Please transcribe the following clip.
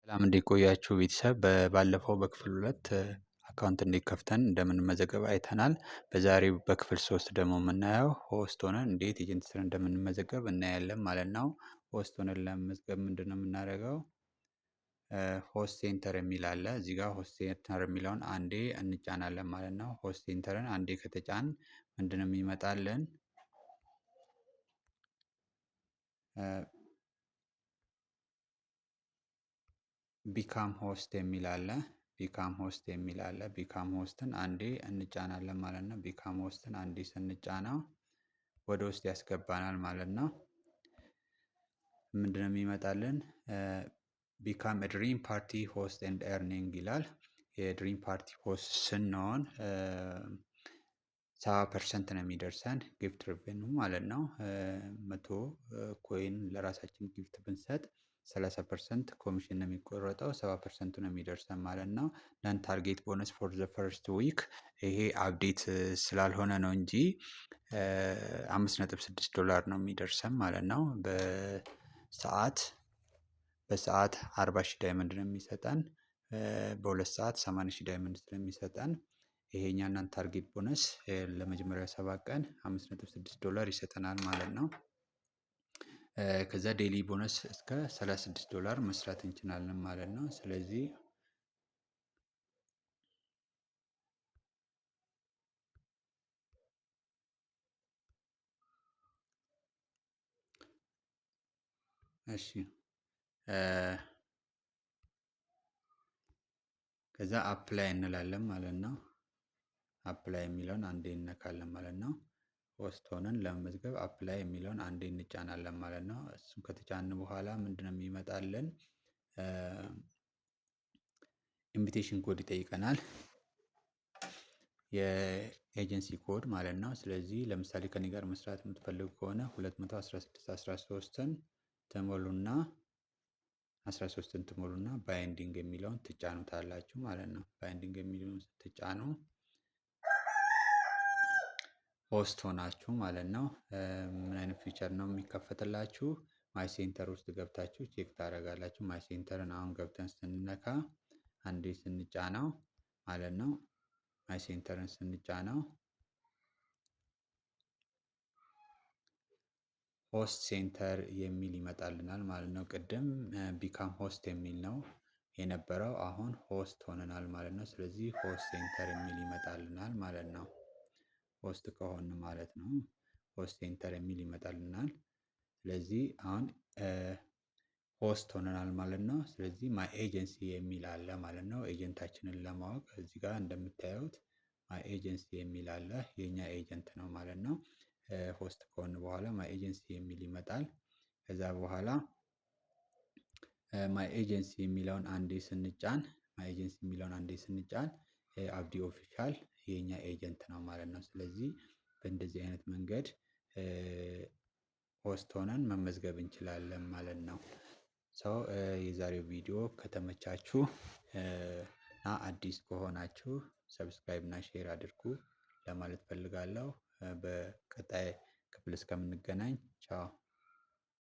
ሰላም እንዴት ቆያችሁ ቤተሰብ ባለፈው በክፍል 2 አካውንት እንዴት ከፍተን እንደምንመዘገብ አይተናል። በዛሬው በክፍል 3 ደግሞ የምናየው ሆስት ሆነን እንዴት ኤጀንት ስር እንደምንመዘገብ እናያለን ማለት ነው። ሆስት ሆነን ለመመዝገብ ምንድነው የምናደርገው? ሆስት ሴንተር የሚል አለ እዚህ ጋር ሆስት ሴንተር የሚለውን አንዴ እንጫናለን ማለት ነው። ሆስት ሴንተርን አንዴ ከተጫን ምንድነው የሚመጣልን? ቢካም ሆስት የሚል አለ። ቢካም ሆስት የሚል አለ። ቢካም ሆስትን አንዴ እንጫናለን ማለት ነው። ቢካም ሆስትን አንዴ ስንጫነው ወደ ውስጥ ያስገባናል ማለት ነው። ምንድነው የሚመጣልን? ቢካም ድሪም ፓርቲ ሆስት ኤንድ ኤርኒንግ ይላል። የድሪም ፓርቲ ሆስት ስንሆን 70% ነው የሚደርሰን ጊፍት ሪቨኑ ማለት ነው። 100 ኮይን ለራሳችን ጊፍት ብንሰጥ 30% ኮሚሽን ነው የሚቆረጠው 70% ነው የሚደርሰን ማለት ነው። ነን ታርጌት ቦነስ ፎር ዘ ፈርስት ዊክ ይሄ አፕዴት ስላልሆነ ነው እንጂ $5.6 ነው የሚደርሰን ማለት ነው። በሰዓት 40,000 ዳይመንድ ነው የሚሰጠን። በሁለት ሰዓት 80,000 ዳይመንድ ስለሚሰጠን ይሄኛው እናንተ ታርጌት ቦነስ ለመጀመሪያው 7 ቀን $5.6 ይሰጠናል ማለት ነው። ከዛ ዴይሊ ቦነስ እስከ $36 መስራት እንችላለን ማለት ነው። ስለዚህ እሺ ከዛ አፕላይ እንላለን ማለት ነው። አፕላይ የሚለውን አንዴ እንነካለን ማለት ነው። ሆስት ሆነን ለመመዝገብ አፕላይ የሚለውን አንዴ እንጫናለን ማለት ነው። እሱን ከተጫንን በኋላ ምንድነው የሚመጣልን? ኢንቪቴሽን ኮድ ይጠይቀናል። የኤጀንሲ ኮድ ማለት ነው። ስለዚህ ለምሳሌ ከእኔ ጋር መስራት የምትፈልጉ ከሆነ 21613ን ትሞሉና 13ን ትሞሉና ባይንዲንግ የሚለውን ትጫኑታላችሁ ማለት ነው። ባይንዲንግ የሚለውን ስትጫኑ ሆስት ሆናችሁ ማለት ነው። ምን አይነት ፊቸር ነው የሚከፈትላችሁ? ማይ ሴንተር ውስጥ ገብታችሁ ቼክ ታደርጋላችሁ። ማይ ሴንተርን አሁን ገብተን ስንነካ አንዴ ስንጫነው ማለት ነው። ማይ ሴንተርን ስንጫነው ሆስት ሴንተር የሚል ይመጣልናል ማለት ነው። ቅድም ቢካም ሆስት የሚል ነው የነበረው አሁን ሆስት ሆነናል ማለት ነው። ስለዚህ ሆስት ሴንተር የሚል ይመጣልናል ማለት ነው። ሆስት ከሆን ማለት ነው። ሆስት ሴንተር የሚል ይመጣልናል። ስለዚህ አሁን ሆስት ሆነናል ማለት ነው። ስለዚህ ማይ ኤጀንሲ የሚል አለ ማለት ነው። ኤጀንታችንን ለማወቅ እዚህ ጋር እንደምታዩት ማይ ኤጀንሲ የሚል አለ የኛ ኤጀንት ነው ማለት ነው። ሆስት ከሆን በኋላ ማይ ኤጀንሲ የሚል ይመጣል። ከዛ በኋላ ማይ ኤጀንሲ የሚለውን አንዴ ስንጫን አብዲ ኦፊሻል የኛ ኤጀንት ነው ማለት ነው። ስለዚህ በእንደዚህ አይነት መንገድ ሆስት ሆነን መመዝገብ እንችላለን ማለት ነው። የዛሬው ቪዲዮ ከተመቻችሁ እና አዲስ ከሆናችሁ ሰብስክራይብ እና ሼር አድርጉ ለማለት እፈልጋለሁ። በቀጣይ ክፍል እስከምንገናኝ ቻው።